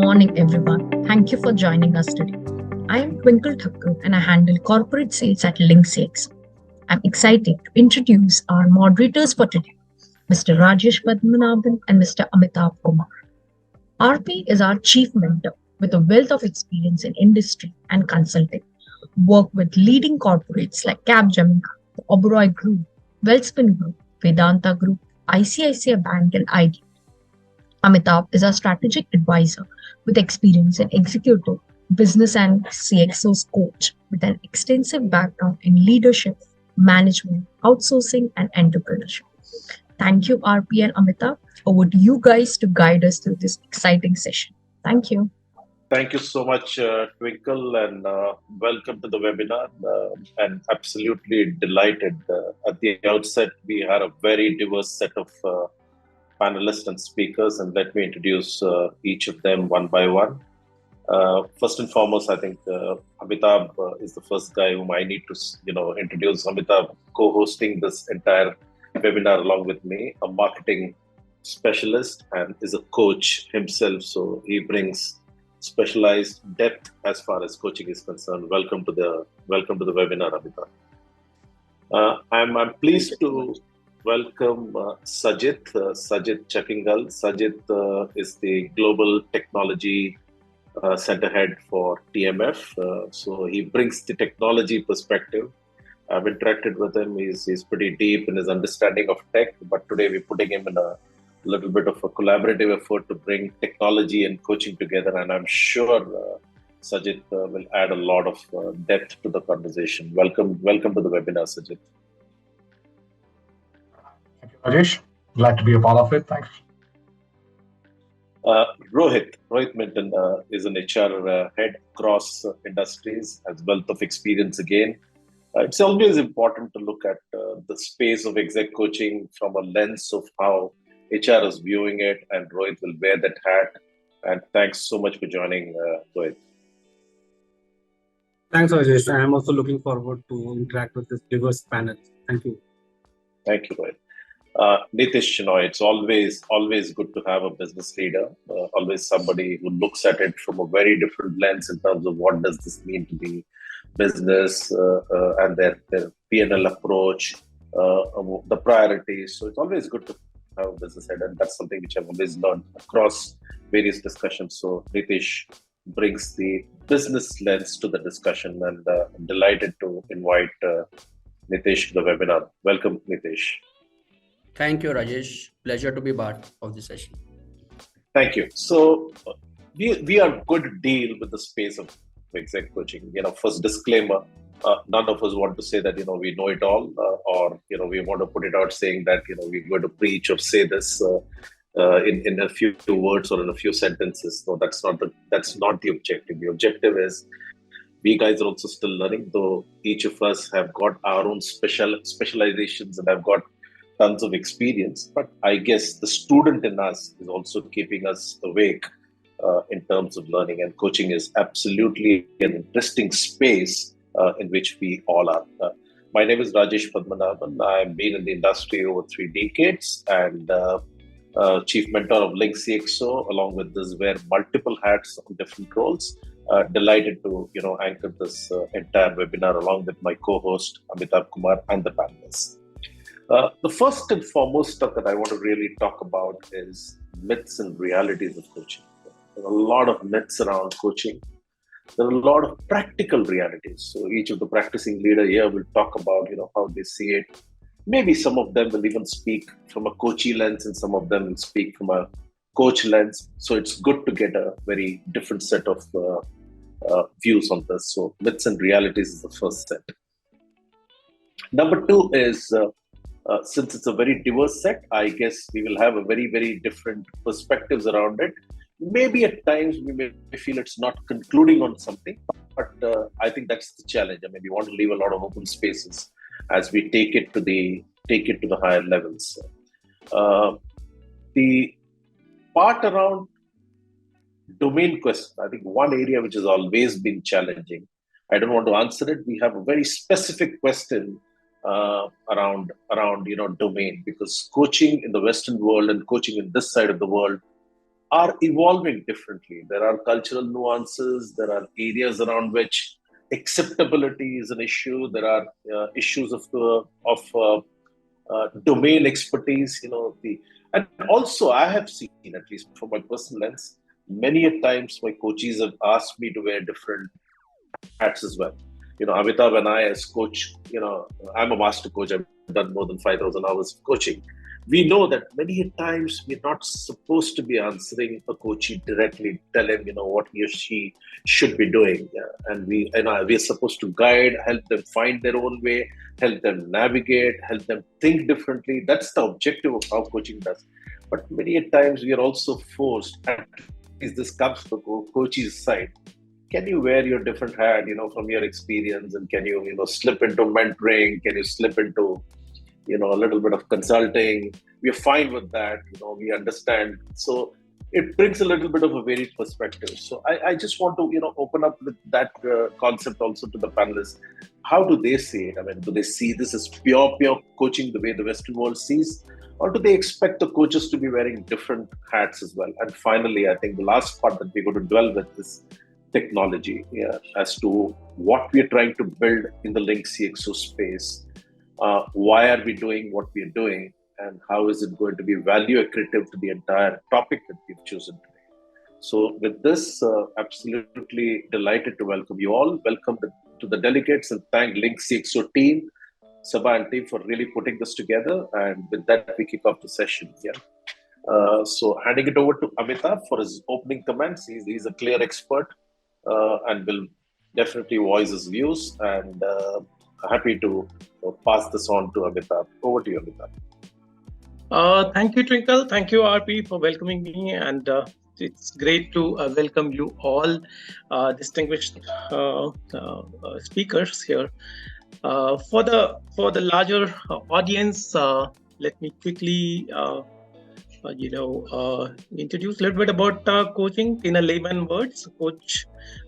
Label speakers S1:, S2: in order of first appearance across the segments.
S1: morning, everyone. Thank you for joining us today. I am Twinkle Thakkar and I handle corporate sales at LinkCxO. I'm excited to introduce our moderators for today, Mr. Rajesh Padmanabhan and Mr. Amitabh Kumar. RP is our chief mentor with a wealth of experience in industry and consulting. Work with leading corporates like Capgemini, the Oberoi Group, Wellspin Group, Vedanta Group, ICICI Bank, and ID. Amitabh is our strategic advisor with experience in executive, business, and CxOs coach with an extensive background in leadership, management, outsourcing, and entrepreneurship. Thank you, RP and Amitabh. Over to you guys to guide us through this exciting session. Thank you.
S2: Thank you so much, Twinkle, and welcome to the webinar. And absolutely delighted. At the outset, we had a very diverse set of panelists and speakers, and let me introduce each of them one by one. First and foremost, I think Amitabh is the first guy whom I need to, introduce. Amitabh co-hosting this entire webinar along with me, a marketing specialist and is a coach himself. So he brings specialized depth as far as coaching is concerned. Welcome to the webinar, Amitabh. I'm pleased to welcome Sajith Chakingal. Sajith is the Global Technology Center Head for TMF. So he brings the technology perspective. I've interacted with him. He's pretty deep in his understanding of tech, but today we're putting him in a little bit of a collaborative effort to bring technology and coaching together. And I'm sure Sajith will add a lot of depth to the conversation. Welcome to the webinar, Sajith.
S3: Rajesh, glad to be a part of it. Thanks.
S2: Rohit Minton is an HR head across industries, has wealth of experience again. It's always important to look at the space of exec coaching from a lens of how HR is viewing it, and Rohit will wear that hat. And thanks so much for joining, Rohit.
S4: Thanks, Rajesh. I am also looking forward to interact with this diverse panel. Thank you.
S2: Thank you, Rohit. Nitish, it's always good to have a business leader, always somebody who looks at it from a very different lens in terms of what does this mean to the business and their P&L approach, the priorities. So it's always good to have a business head, and that's something which I've always learned across various discussions. So Nitish brings the business lens to the discussion, and I'm delighted to invite Nitish to the webinar. Welcome, Nitish.
S5: Thank you, Rajesh. Pleasure to be part of the session.
S2: Thank you. So we are good to deal with the space of exec coaching. First disclaimer, none of us want to say that, we know it all, or, we want to put it out saying that, we're going to preach or say this in a few words or in a few sentences. No, that's not the objective. The objective is we guys are also still learning, though each of us have got our own specializations and have got tons of experience. But I guess the student in us is also keeping us awake in terms of learning, and coaching is absolutely an interesting space in which we all are. My name is Rajesh Padmanabhan. I've been in the industry over 3 decades and chief mentor of LinkCxO. Along with this, wear multiple hats on different roles. Delighted to anchor this entire webinar along with my co-host Amitabh Kumar and the panelists. The first and foremost stuff that I want to really talk about is myths and realities of coaching. There are a lot of myths around coaching. There are a lot of practical realities. So each of the practicing leader here will talk about, how they see it. Maybe some of them will even speak from a coachee lens, and some of them will speak from a coach lens. So it's good to get a very different set of views on this. So myths and realities is the first set. Number 2 is, since it's a very diverse set, I guess we will have a very, very different perspectives around it. Maybe at times we may feel it's not concluding on something, but I think that's the challenge. I mean, we want to leave a lot of open spaces as we take it to the higher levels. The part around domain question, I think one area which has always been challenging. I don't want to answer it. We have a very specific question around domain, because coaching in the Western world and coaching in this side of the world are evolving differently. There are cultural nuances. There are areas around which acceptability is an issue. There are issues of domain expertise. And also I have seen, at least from my personal lens, many a times my coaches have asked me to wear different hats as well. Amitabh and I, as coach, I'm a master coach. I've done more than 5,000 hours of coaching. We know that many times we're not supposed to be answering a coachee directly, tell him, what he or she should be doing. And we're supposed to guide, help them find their own way, help them navigate, help them think differently. That's the objective of how coaching does. But many times we are also forced, at least this comes from the coach's side. Can you wear your different hat, from your experience, and can you, slip into mentoring? Can you slip into, a little bit of consulting? We're fine with that. We understand. So it brings a little bit of a varied perspective. So I just want to, open up with that concept also to the panelists. How do they see it? I mean, do they see this as pure coaching the way the Western world sees? Or do they expect the coaches to be wearing different hats as well? And finally, I think the last part that we're going to dwell with is technology, as to what we're trying to build in the LinkCxO space. Why are we doing what we're doing, and how is it going to be value accretive to the entire topic that we've chosen today? So with this, absolutely delighted to welcome you all. Welcome to the delegates, and thank LinkCxO team, Sabha and team, for really putting this together. And with that, we kick off the session here. So handing it over to Amitabh for his opening comments. He's a clear expert and will definitely voice his views. And happy to pass this on to Amitabh. Over to you, Amitabh.
S6: Thank you, Twinkle. Thank you, RP, for welcoming me. And it's great to welcome you all, distinguished speakers here. For the larger audience, let me quickly introduce a little bit about coaching in a layman words. Coach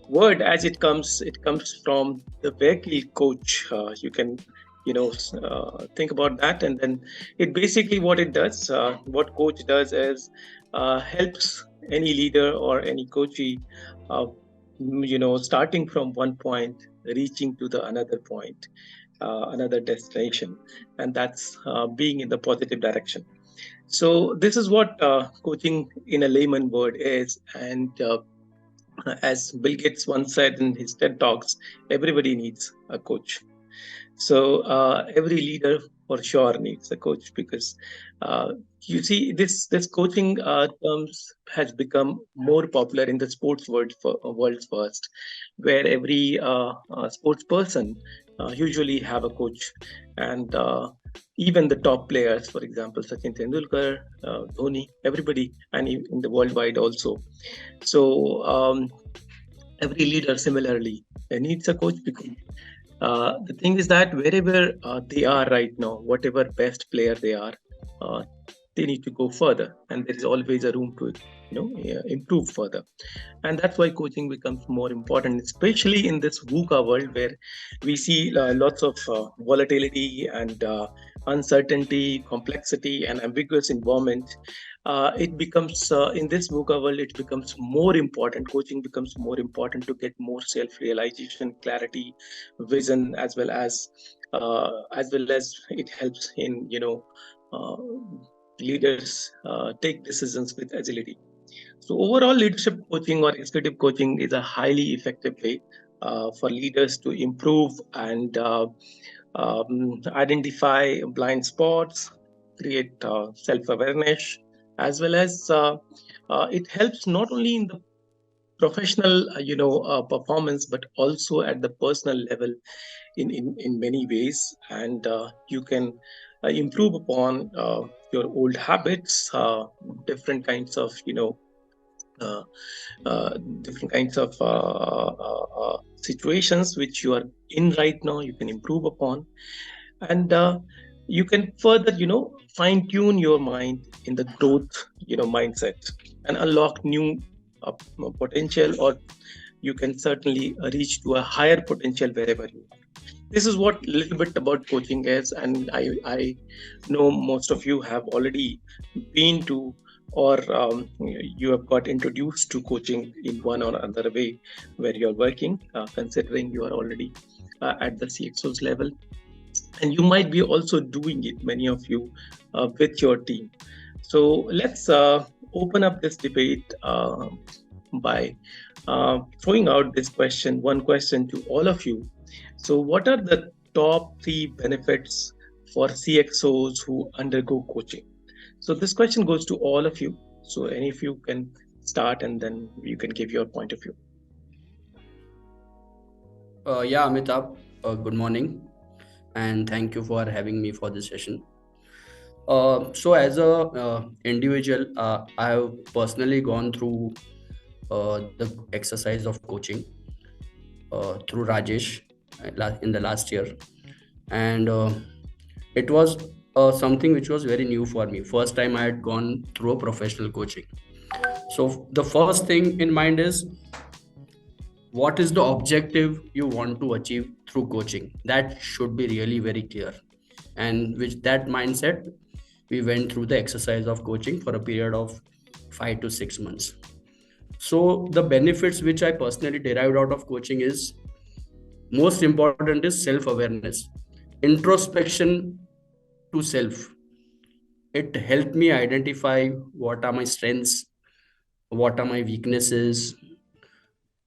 S6: word, as it comes from the vehicle coach. You can think about that, and then it basically what it does. What coach does is helps any leader or any coachee, starting from one point, reaching to the another point, another destination, and that's being in the positive direction. So this is what coaching in a layman word is. And as Bill Gates once said in his TED Talks, everybody needs a coach. So every leader for sure needs a coach, because you see this coaching terms has become more popular in the sports world first, where every sports person usually have a coach. And even the top players, for example, Sachin Tendulkar, Dhoni, everybody, and in the worldwide also. So every leader similarly needs a coach, because the thing is that wherever they are right now, whatever best player they are, they need to go further, and there is always a room to improve further. And that's why coaching becomes more important, especially in this VUCA world, where we see lots of volatility and uncertainty, complexity, and ambiguous environment. It becomes in this VUCA world, it becomes more important. Coaching becomes more important to get more self-realization, clarity, vision, as well as it helps in leaders take decisions with agility. So overall, leadership coaching or executive coaching is a highly effective way for leaders to improve and identify blind spots, create self-awareness, as well as it helps not only in the professional performance, but also at the personal level in many ways. And you can improve upon your old habits, different kinds of situations which you are in right now, you can improve upon. And you can further fine tune your mind in the growth mindset, and unlock new potential, or you can certainly reach to a higher potential wherever you are. This is what a little bit about coaching is, and I know most of you have already been to or you have got introduced to coaching in one or another way where you're working, considering you are already at the CxOs level. And you might be also doing it, many of you, with your team. So let's open up this debate by throwing out this question, one question to all of you. So what are the top 3 benefits for CxOs who undergo coaching? So this question goes to all of you. So any of you can start and then you can give your point of view.
S5: Yeah, Amitabh, good morning, and thank you for having me for this session. So as a individual, I have personally gone through the exercise of coaching through Rajesh in the last year, and it was something which was very new for me. First time I had gone through a professional coaching. So the first thing in mind is, what is the objective you want to achieve through coaching? That should be really very clear. And with that mindset, we went through the exercise of coaching for a period of 5 to 6 months. So the benefits which I personally derived out of coaching is, most important is self-awareness, introspection to self. It helped me identify what are my strengths, what are my weaknesses,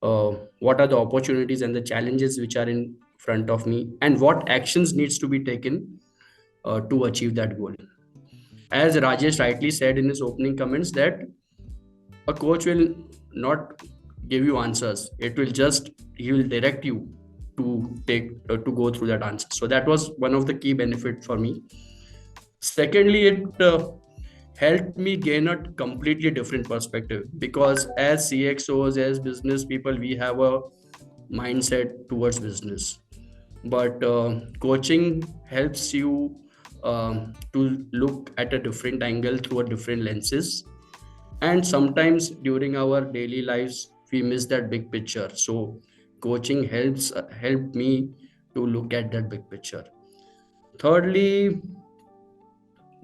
S5: what are the opportunities and the challenges which are in front of me, and what actions needs to be taken to achieve that goal. As Rajesh rightly said in his opening comments, that a coach will not give you answers. He will direct you to go through that answer. So that was one of the key benefit for me. Secondly, it helped me gain a completely different perspective, because as CxOs, as business people, we have a mindset towards business, but coaching helps you to look at a different angle through a different lenses. And sometimes during our daily lives we miss that big picture, so coaching helped me to look at that big picture. Thirdly,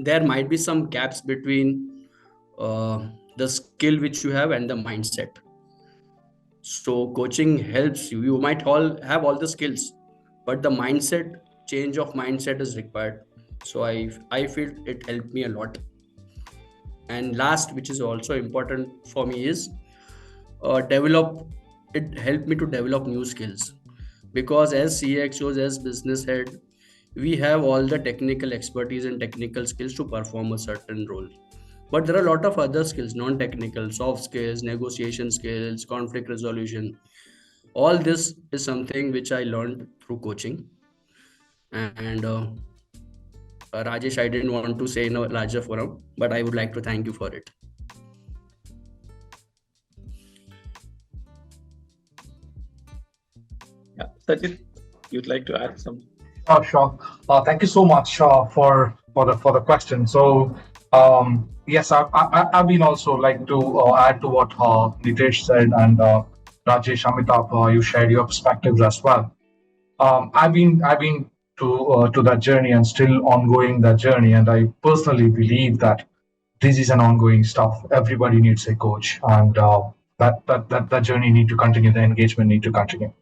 S5: there might be some gaps between the skill which you have and the mindset. So coaching helps you might all have all the skills, but the change of mindset is required. So I feel it helped me a lot. And last, which is also important for me, is develop it helped me to develop new skills, because as CxOs, as business head, we have all the technical expertise and technical skills to perform a certain role, but there are a lot of other skills, non-technical, soft skills, negotiation skills, conflict resolution. All this is something which I learned through coaching. And Rajesh, I didn't want to say in a larger forum, but I would like to thank you for it.
S6: Yeah, Sajid, you'd like to add something?
S3: Sure. Thank you so much for the question. So yes, I've been also like to add to what Nitesh said, and Rajesh, Amitabh, you shared your perspectives as well. I've been to that journey and still ongoing that journey, and I personally believe that this is an ongoing stuff. Everybody needs a coach, and that journey need to continue. The engagement need to continue.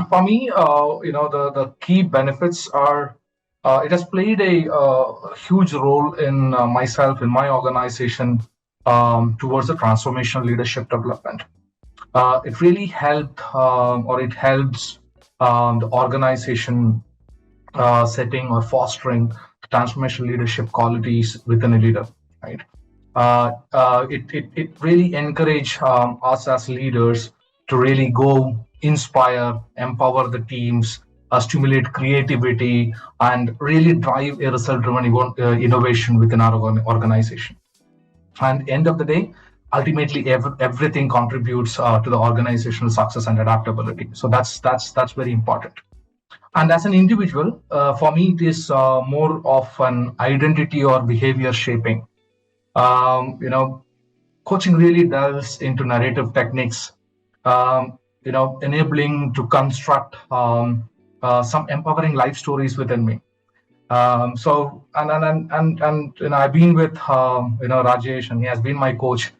S3: For me, the key benefits are, it has played a huge role in myself, in my organization, towards the transformational leadership development. It really helped, or it helps the organization setting or fostering transformational leadership qualities within a leader, right? It really encourage us as leaders to really go inspire, empower the teams, stimulate creativity, and really drive a result-driven innovation within our organization. And end of the day, ultimately everything contributes to the organizational success and adaptability. So that's very important. And as an individual, for me, it is more of an identity or behavior shaping. You know, coaching really delves into narrative techniques, enabling to construct some empowering life stories within me. So I've been with Rajesh, and he has been my coach,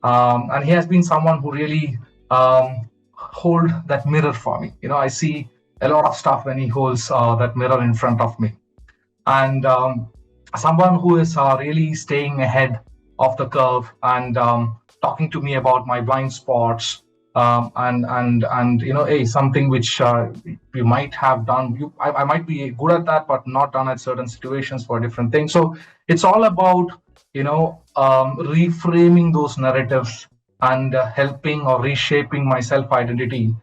S3: and he has been someone who really hold that mirror for me. I see a lot of stuff when he holds that mirror in front of me, and someone who is really staying ahead of the curve and talking to me about my blind spots, and hey, something which we might have done. I might be good at that, but not done at certain situations for different things. So it's all about reframing those narratives and helping or reshaping my self identity,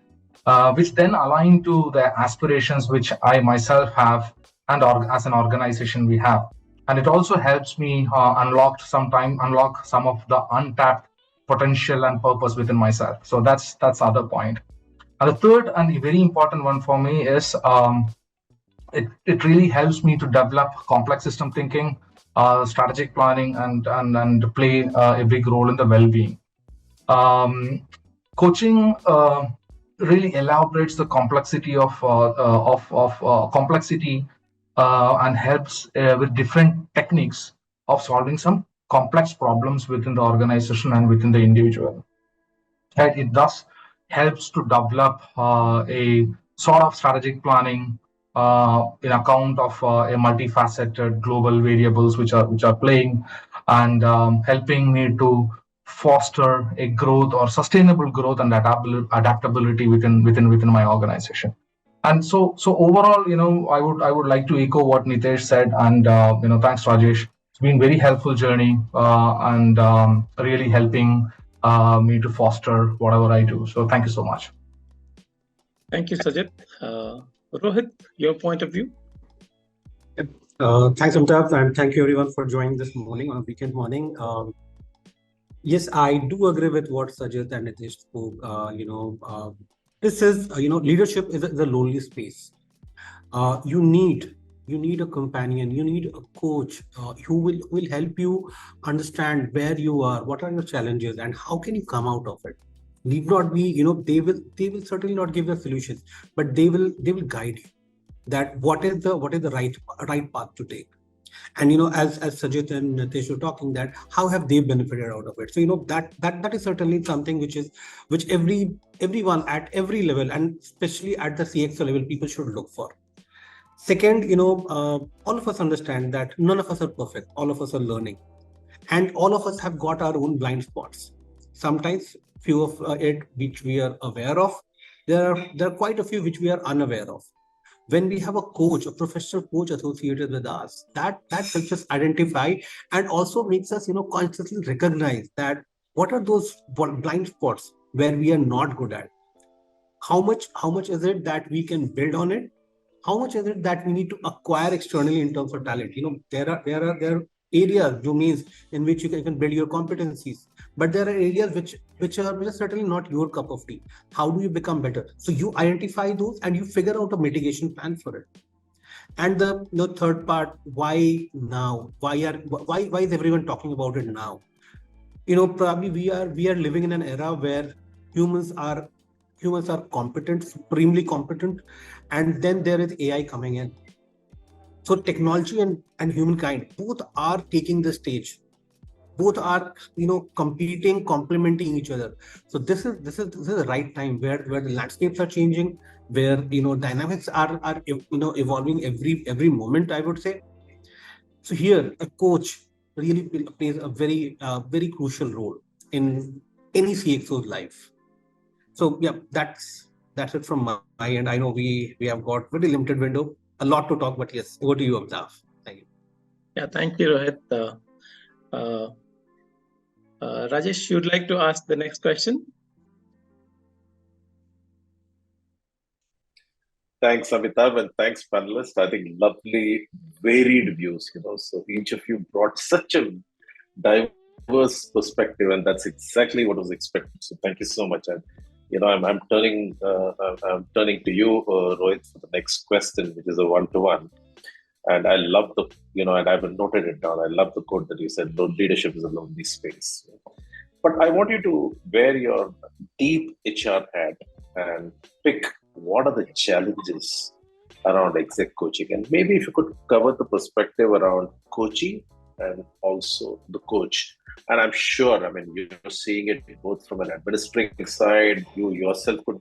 S3: which then align to the aspirations which I myself have, and as an organization we have. And it also helps me unlock some of the untapped potential and purpose within myself. So that's the other point. And the third and very important one for me is it really helps me to develop complex system thinking, strategic planning, and play a big role in the well-being. Coaching really elaborates the complexity of complexity, and helps with different techniques of solving some complex problems within the organization and within the individual. And it thus helps to develop a sort of strategic planning in account of a multifaceted global variables which are playing, and helping me to foster a growth or sustainable growth and adaptability within my organization. And so overall, I would like to echo what Nitesh said, and thanks Rajesh. It's been very helpful journey, and really helping me to foster whatever I do. So thank you so much.
S6: Thank you, Sajid. Rohit, your point of view?
S4: Thanks, Amitabh, and thank you everyone for joining this morning on a weekend morning. Yes, I do agree with what Sajid and Nitish spoke. This is, leadership is a lonely space. You need a companion, you need a coach who will help you understand where you are, what are your challenges, and how can you come out of it. Need not be, they will certainly not give you solutions, but they will guide you that what is the right path to take. And as Sajid and Nitesh were talking, that how have they benefited out of it. So that is certainly something which everyone at every level, and especially at the CxO level, people should look for. Second, all of us understand that none of us are perfect. All of us are learning, and all of us have got our own blind spots. Sometimes few of it which we are aware of. There are quite a few which we are unaware of. When we have a coach, a professional coach associated with us, that helps us identify, and also makes us consciously recognize that what are those blind spots where we are not good at. How much is it that we can build on it? How much is it that we need to acquire externally in terms of talent? There are areas, domains in which you can build your competencies, but there are areas which are certainly not your cup of tea. How do you become better? So you identify those and you figure out a mitigation plan for it. And the third part, why now? Why is everyone talking about it now? Probably we are living in an era where humans are competent, supremely competent, and then there is AI coming in. So technology and humankind both are taking the stage. Both are competing, complementing each other. So this is the right time where the landscapes are changing, where dynamics are evolving every moment, I would say. So here a coach really plays a very crucial role in any CxO's life. So yeah, that's it from my end. I know we have got very limited window, a lot to talk, but yes, over to you, Amitabh. Thank you.
S6: Yeah, thank you, Rohit. Rajesh, you'd like to ask the next question?
S2: Thanks, Amitabh, and thanks, panelists. I think lovely, varied views. So each of you brought such a diverse perspective, and that's exactly what was expected. So thank you so much. And I'm turning to you, Rohit, for the next question, which is a one-to-one. And I love and I've noted it down. I love the quote that you said, leadership is a lonely space. But I want you to wear your deep HR hat and pick what are the challenges around exec coaching. And maybe if you could cover the perspective around coaching and also the coach. And I'm sure, I mean, you're seeing it both from an administrating side, you yourself could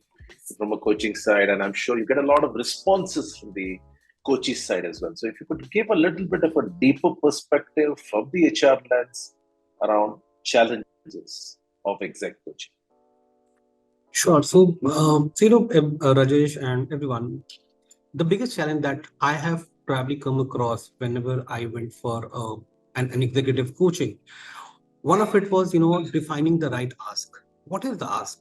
S2: from a coaching side, and I'm sure you get a lot of responses from the coaching side as well. So if you could give a little bit of a deeper perspective from the HR lens around challenges of exec coaching.
S4: Sure. So, Rajesh and everyone, the biggest challenge that I have probably come across whenever I went for an executive coaching, one of it was, defining the right ask. What is the ask?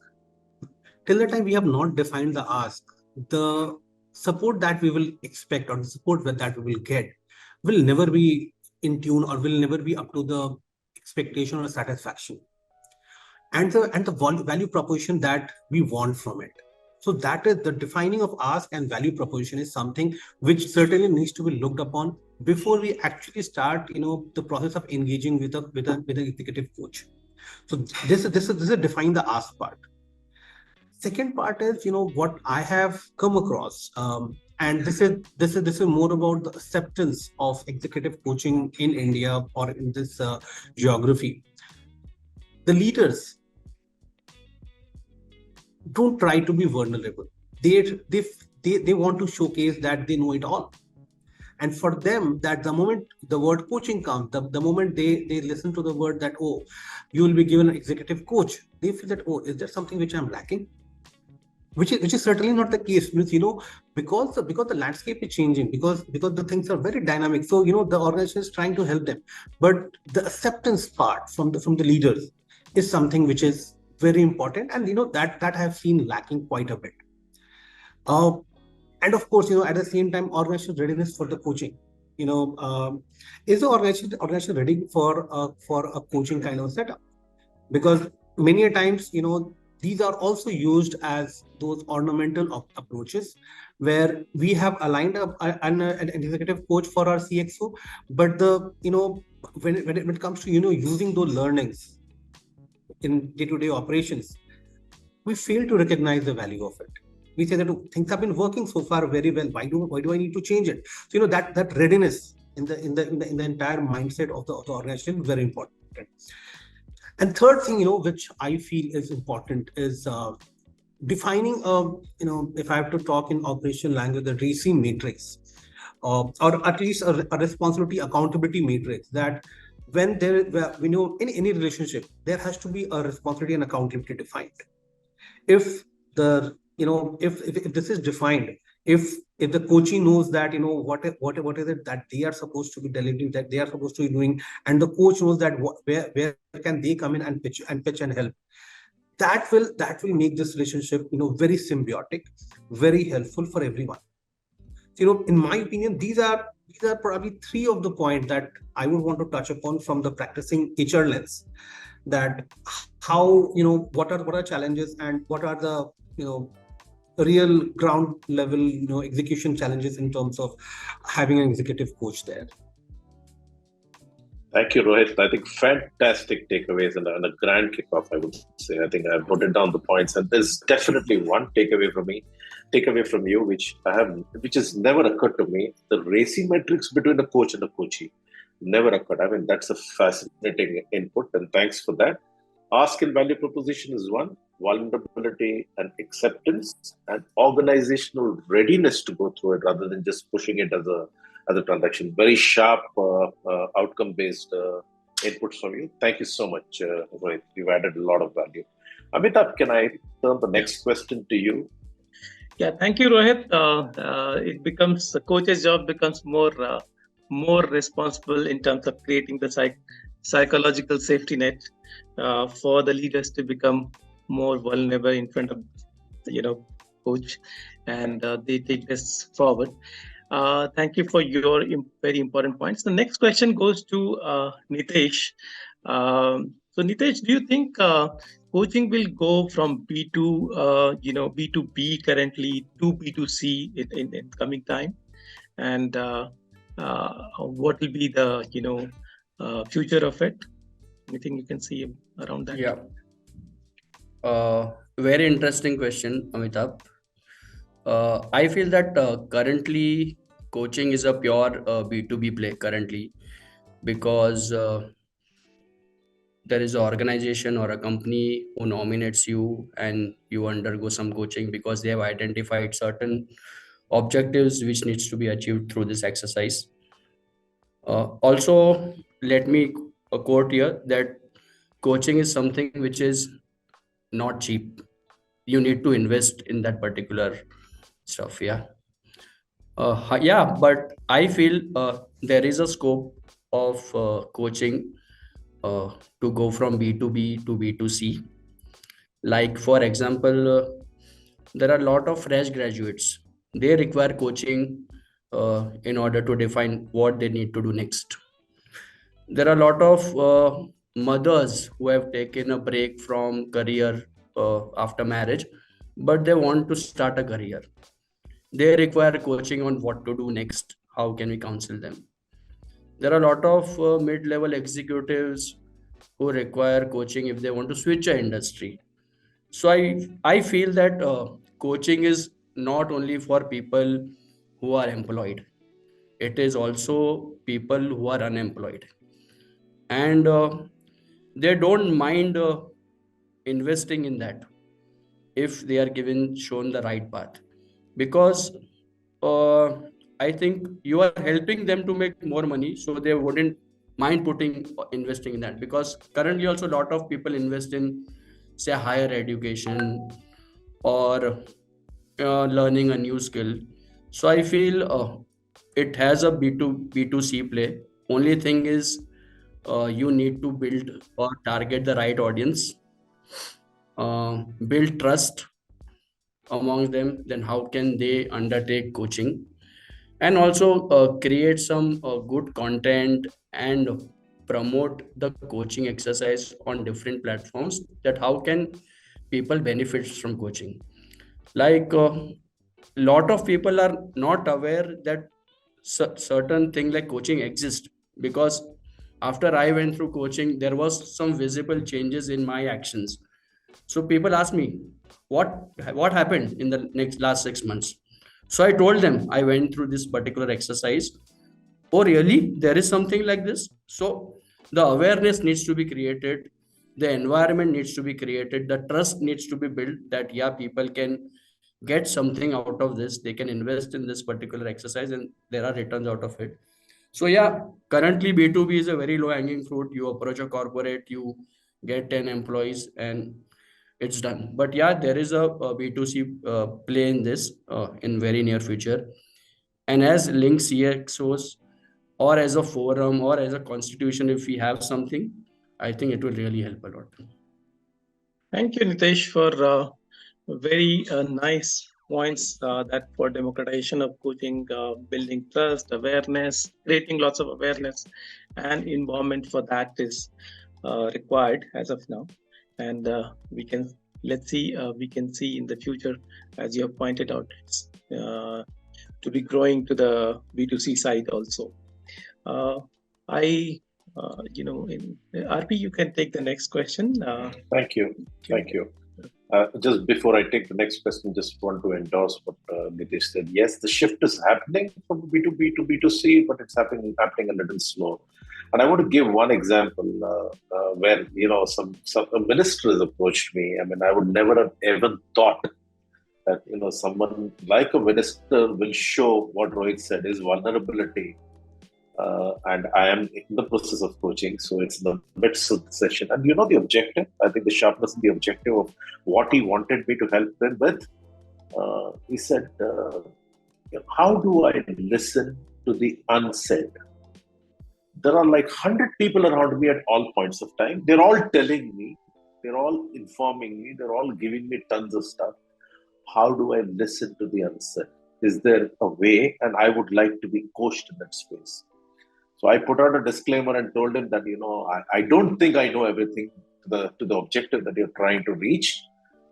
S4: Till the time we have not defined the ask, the support that we will expect or the support that we will get will never be in tune or will never be up to the expectation or satisfaction and the value proposition that we want from it. So that is the defining of ask and value proposition is something which certainly needs to be looked upon before we actually start, the process of engaging with an executive coach. So this is define the ask part. Second part is, what I have come across, and this is more about the acceptance of executive coaching in India or in this geography. The leaders don't try to be vulnerable. They want to showcase that they know it all. And for them, that the moment the word coaching comes, the moment they listen to the word that, oh, you will be given an executive coach, they feel that, oh, is there something which I'm lacking? Which is certainly not the case, because the landscape is changing, because the things are very dynamic. So, the organization is trying to help them. But the acceptance part from the leaders is something which is very important, and that I have seen lacking quite a bit. And of course, at the same time, organizational readiness for the coaching. Is the organization ready for a coaching kind of setup? Because many a times, these are also used as those ornamental approaches where we have aligned up an executive coach for our CxO, but when it comes to using those learnings in day-to-day operations, we fail to recognize the value of it. We say that things have been working so far very well. Why do I need to change it? So that readiness in the entire mindset of the organization is very important. And third thing, which I feel is important is defining if I have to talk in operational language, the RACI matrix, or at least a responsibility accountability matrix, that when in any relationship, there has to be a responsibility and accountability defined. If if this is defined, if the coachee knows that what is it that they are supposed to be delivering, that they are supposed to be doing, and the coach knows that where can they come in and pitch and help, that will make this relationship very symbiotic, very helpful for everyone. So, in my opinion, these are probably three of the points that I would want to touch upon from the practicing HR lens. That how what are challenges and what are the real ground level execution challenges in terms of having an executive coach there.
S2: Thank you, Rohit. I think fantastic takeaways and a grand kickoff, I would say. I think I've noted down the points, and there's definitely one takeaway from you, which has never occurred to me. The RACI metrics between a coach and a coachee never occurred. I mean, that's a fascinating input, and thanks for that. Ask and value proposition is one, vulnerability and acceptance, and organizational readiness to go through it rather than just pushing it as a transaction. Very sharp outcome-based inputs from you. Thank you so much, Rohit. You've added a lot of value. Amitabh, can I turn the next question to you?
S6: Yeah, thank you, Rohit. The coach's job becomes more responsible in terms of creating the psychological safety net for the leaders to become more vulnerable in front of coach, and they take this forward. Thank you for your very important points. The next question goes to Nitesh. So Nitesh, do you think coaching will go from B2B currently to B2C in coming time? And what will be the future of it? Anything you can see around that?
S5: Yeah. Very interesting question, Amitabh. I feel that currently coaching is a pure B2B play currently, because there is an organization or a company who nominates you and you undergo some coaching because they have identified certain objectives which needs to be achieved through this exercise. Also, let me quote here that coaching is something which is not cheap. You need to invest in that particular stuff. Yeah. Yeah, but I feel there is a scope of coaching uh, to go from B2B to B2C. Like, for example, there are a lot of fresh graduates. They require coaching in order to define what they need to do next. There are a lot of mothers who have taken a break from career after marriage, but they want to start a career. They require coaching on what to do next. How can we counsel them? There are a lot of mid-level executives who require coaching if they want to switch a industry. So I feel that coaching is not only for people who are employed, it is also people who are unemployed, and they don't mind investing in that if they are given shown the right path, because uh, I think you are helping them to make more money, so they wouldn't mind putting investing in that, because currently also a lot of people invest in, say, higher education or learning a new skill. So I feel it has a B2C play. Only thing is you need to build or target the right audience, build trust among them, then how can they undertake coaching, and also create some good content and promote the coaching exercise on different platforms, that how can people benefit from coaching. Like lot of people are not aware that certain thing like coaching exists, because after I went through coaching there was some visible changes in my actions. So people ask me what happened in the next last 6 months. So I told them I went through this particular exercise. Oh really, there is something like this? So the awareness needs to be created, the environment needs to be created, the trust needs to be built, that yeah, people can get something out of this, they can invest in this particular exercise and there are returns out of it. So yeah, currently B2B is a very low hanging fruit. You approach a corporate, you get 10 employees and it's done. But yeah, there is a B2C play in this in very near future. And as LinkCxOs, or as a forum, or as a constitution, if we have something, I think it will really help a lot.
S6: Thank you, Nitesh, for very nice points that for democratization of coaching, building trust, awareness, creating lots of awareness, and involvement for that is required as of now. And we can we can see in the future, as you have pointed out, it's to be growing to the B2C side also. I in RP, you can take the next question.
S2: Thank you. Just before I take the next question, just want to endorse what Nitish said. Yes, the shift is happening from B2B to B2C, but it's happening a little slow. And I want to give one example where some a minister has approached me. I mean, I would never have even thought that someone like a minister will show what Rohit said is vulnerability. And I am in the process of coaching, so it's the midst of the session. And the objective, I think the sharpness and the objective of what he wanted me to help him with, he said, how do I listen to the unsaid? There are like 100 people around me at all points of time. They're all telling me, they're all informing me, they're all giving me tons of stuff. How do I listen to the unsaid? Is there a way? And I would like to be coached in that space. So I put out a disclaimer and told him that, I don't think I know everything to the objective that you're trying to reach,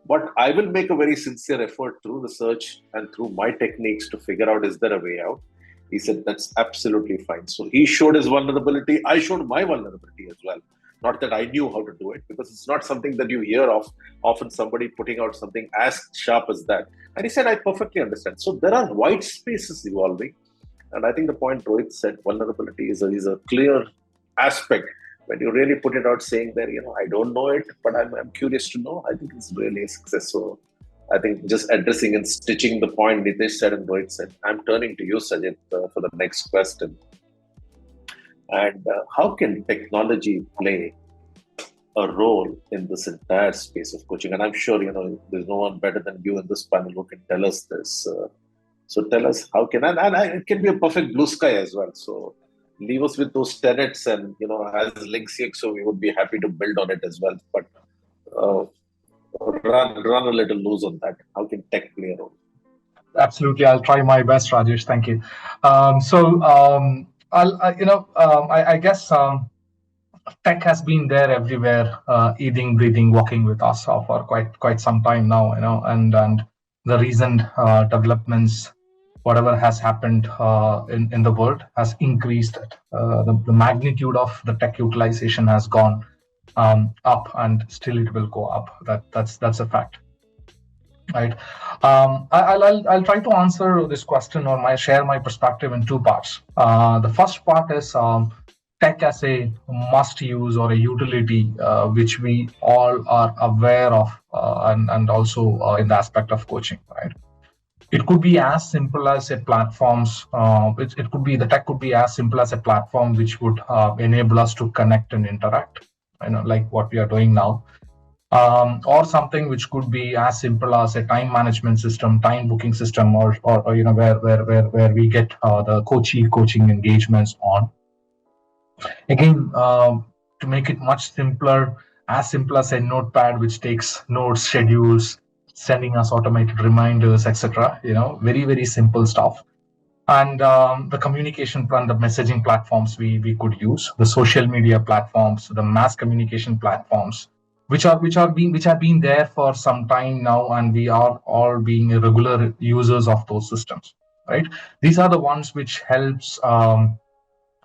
S2: but I will make a very sincere effort through research and through my techniques to figure out, is there a way out? He said, that's absolutely fine. So he showed his vulnerability. I showed my vulnerability as well. Not that I knew how to do it, because it's not something that you hear of often, somebody putting out something as sharp as that. And he said, I perfectly understand. So there are white spaces evolving. And I think the point Rohit said, vulnerability is a clear aspect. When you really put it out saying that, I don't know it, but I'm curious to know, I think it's really a success. So I think just addressing and stitching the point Nitesh said and Rohit said. I'm turning to you, Sajid, for the next question. And how can technology play a role in this entire space of coaching? And I'm sure, there's no one better than you in this panel who can tell us this. So tell us how can, and it can be a perfect blue sky as well. So leave us with those tenets, and, as LinkCxO, we would be happy to build on it as well. But run a little loose on that. How can tech play a role?
S3: Absolutely, I'll try my best, Rajesh. Thank you. I guess tech has been there everywhere, eating, breathing, walking with us for quite some time now. And the recent developments, whatever has happened in the world, has increased it. The magnitude of the tech utilization has gone up, and still it will go up. That's a fact. Right. I'll try to answer this question, or share my perspective in two parts. The first part is tech as a must-use or a utility, which we all are aware of, and also in the aspect of coaching. Right. It could be as simple as a platforms. The tech could be as simple as a platform which would enable us to connect and interact. Like what we are doing now. Or something which could be as simple as a time management system, time booking system, or where we get the coaching engagements on. Again, to make it much simpler, as simple as a notepad which takes notes, schedules, sending us automated reminders, etc. Very, very simple stuff. And the communication plan, the messaging platforms we could use, the social media platforms, the mass communication platforms, which have been there for some time now, and we are all being regular users of those systems, right? These are the ones which helps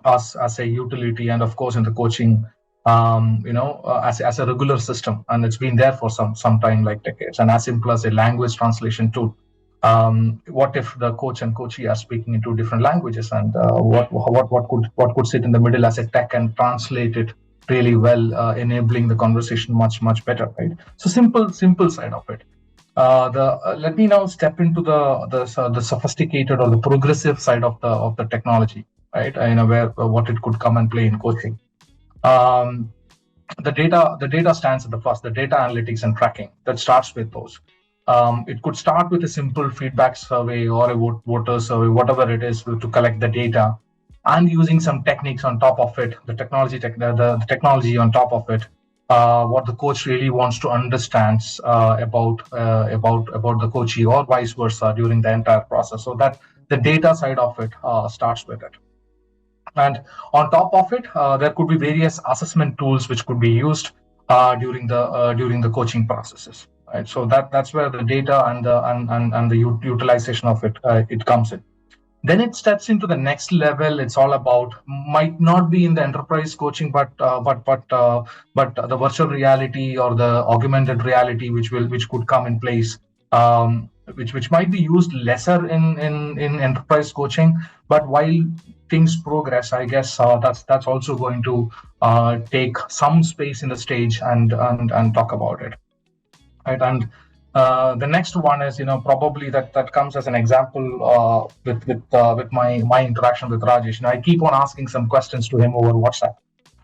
S3: us as a utility, and of course in the coaching, as a regular system, and it's been there for some time, like decades. And as simple as a language translation tool. What if the coach and coachee are speaking in two different languages, and what could sit in the middle as a tech and translate it really well, enabling the conversation much better, right? So simple side of it. Let me now step into the sophisticated or the progressive side of the technology, right? Where what it could come and play in coaching. The data stands at the first. The data analytics and tracking, that starts with those. It could start with a simple feedback survey or a voter survey, whatever it is, to collect the data, and using some techniques on top of it, the technology on top of it, what the coach really wants to understand about the coachee, or vice versa, during the entire process, so that the data side of it starts with it. And on top of it, there could be various assessment tools which could be used during the coaching processes. Right, so that's where the data and the utilization of it comes in. Then it steps into the next level. It's all about, might not be in the enterprise coaching, but the virtual reality or the augmented reality, which could come in place, which might be used lesser in enterprise coaching. But while things progress, I guess that's also going to take some space in the stage and talk about it. Right, and the next one is, probably that comes as an example with my interaction with Rajesh. I keep on asking some questions to him over WhatsApp.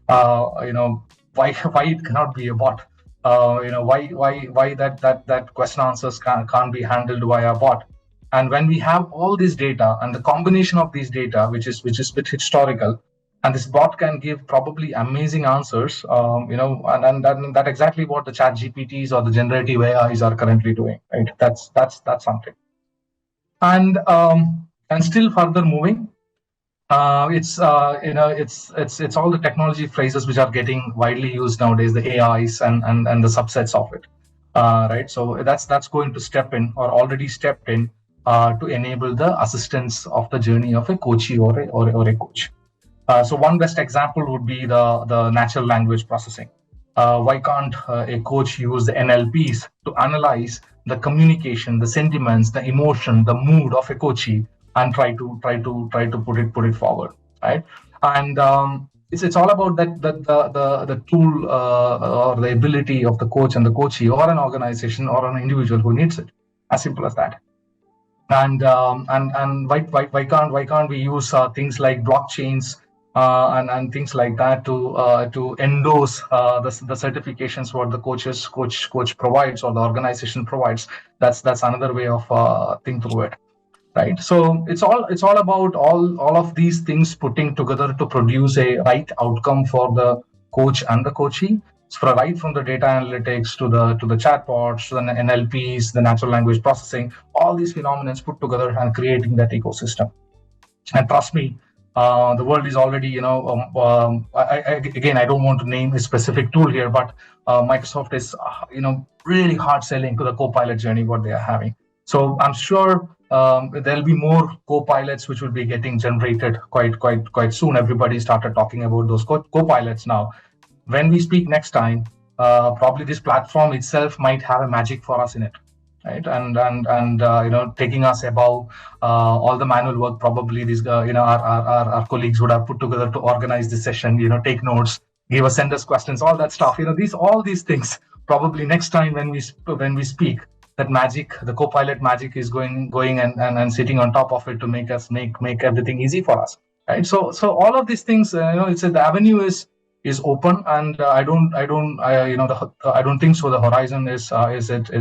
S3: Why it cannot be a bot? Why that question answers can't be handled via a bot? And when we have all this data and the combination of these data, which is a bit historical, and this bot can give probably amazing answers, and that's exactly what the chat GPTs or the generative AIs are currently doing, right? That's something. And still further moving, it's all the technology phrases which are getting widely used nowadays, the AIs and the subsets of it, right? So that's going to step in, or already stepped in, to enable the assistance of the journey of a coachee or a coach. So one best example would be the natural language processing. Why can't a coach use the NLPs to analyze the communication, the sentiments, the emotion, the mood of a coachee, and try to put it forward, right? And it's all about that the tool or the ability of the coach and the coachee or an organization or an individual who needs it. As simple as that. And why can't we use things like blockchains and things like that to endorse the certifications what the coach provides or the organization provides. That's another way of think through it, right? So it's all about all of these things putting together to produce a right outcome for the coach and the coachee. So right from the data analytics to the chatbots, to the NLPs, the natural language processing, all these phenomena put together and creating that ecosystem. And trust me, the world is already, again, I don't want to name a specific tool here, but Microsoft is, really hard selling to the Copilot journey what they are having. So I'm sure there'll be more Copilots which will be getting generated quite soon. Everybody started talking about those Copilots now. When we speak next time, probably this platform itself might have a magic for us in it, right? And taking us above all the manual work. Probably these our colleagues would have put together to organize this session. Take notes, send us questions, all that stuff. All these things. Probably next time when we speak, that magic, the Copilot magic, is going and sitting on top of it to make us make everything easy for us, right? So all of these things, the avenue is open, and I don't think so. The horizon is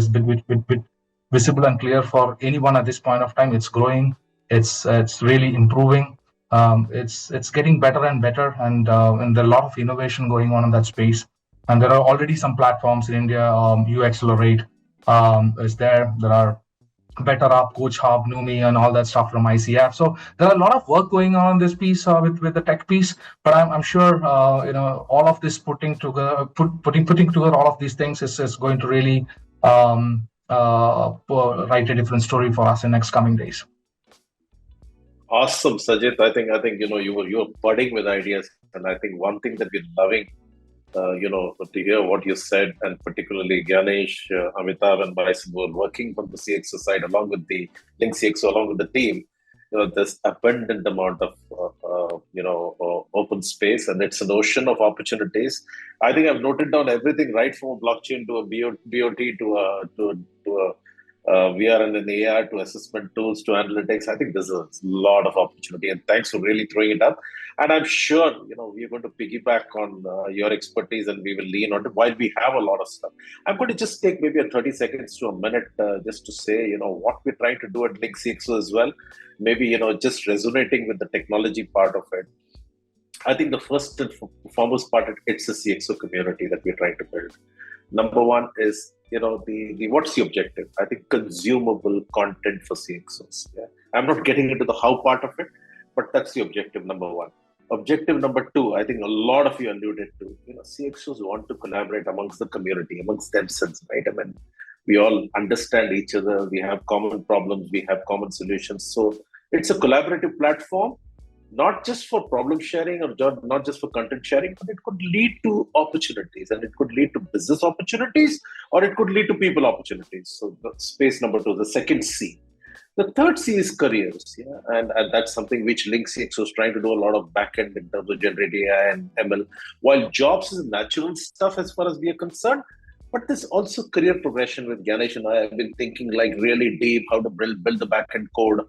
S3: bit visible and clear for anyone at this point of time. It's growing. It's really improving. It's getting better and better, and there are a lot of innovation going on in that space. And there are already some platforms in India. UXLerate is there. There are Better Up, Coach Hub, Numi, and all that stuff from ICF. So there are a lot of work going on this piece with the tech piece. But I'm sure all of this putting together all of these things is going to really write a different story for us in next coming days.
S2: Awesome, Sajid. I think you're budding with ideas, and I think one thing that we're loving, to hear what you said, and particularly Ganesh, Amitabh, and Bryson were working from the CxO side along with the LinkCxO, along with the team. There's abundant amount of open space, and it's an ocean of opportunities. I think I've noted down everything, right from a blockchain to a BOT to a VR and an AR to assessment tools to analytics. I think there's a lot of opportunity, and thanks for really throwing it up. And I'm sure we're going to piggyback on your expertise, and we will lean on it while we have a lot of stuff. I'm going to just take maybe a 30 seconds to a minute just to say what we're trying to do at LinkCxO as well. Maybe just resonating with the technology part of it. I think the first and foremost part, it's a CxO community that we're trying to build. Number one is the what's the objective? I think consumable content for CxOs. Yeah? I'm not getting into the how part of it, but that's the objective number one. Objective number two, I think a lot of you alluded to, CxOs want to collaborate amongst the community, amongst themselves, right? I mean, we all understand each other. We have common problems. We have common solutions. So it's a collaborative platform, not just for problem sharing or not just for content sharing, but it could lead to opportunities, and it could lead to business opportunities, or it could lead to people opportunities. So space number two, the second C. The third C is careers, and that's something which LinkCxO is trying to do a lot of backend in terms of generative AI and ML. While jobs is natural stuff as far as we are concerned, but there's also career progression. With Ganesh and I have been thinking like really deep how to build the backend code.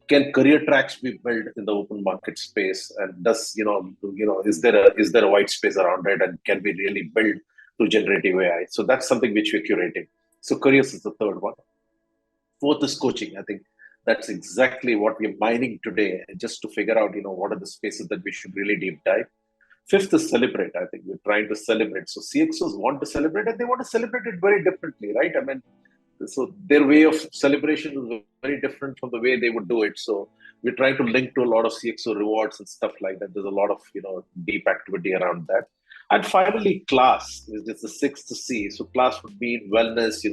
S2: Can career tracks be built in the open market space? And does is there a white space around it? And can we really build to generative AI? So that's something which we're curating. So careers is the third one. Fourth is coaching. I think that's exactly what we're mining today, just to figure out what are the spaces that we should really deep dive. Fifth is celebrate. I think we're trying to celebrate. So CxOs want to celebrate, and they want to celebrate it very differently, right? I mean, so their way of celebration is very different from the way they would do it. So we're trying to link to a lot of CxO rewards and stuff like that. There's a lot of deep activity around that. And finally, class is the sixth C. So class would mean wellness.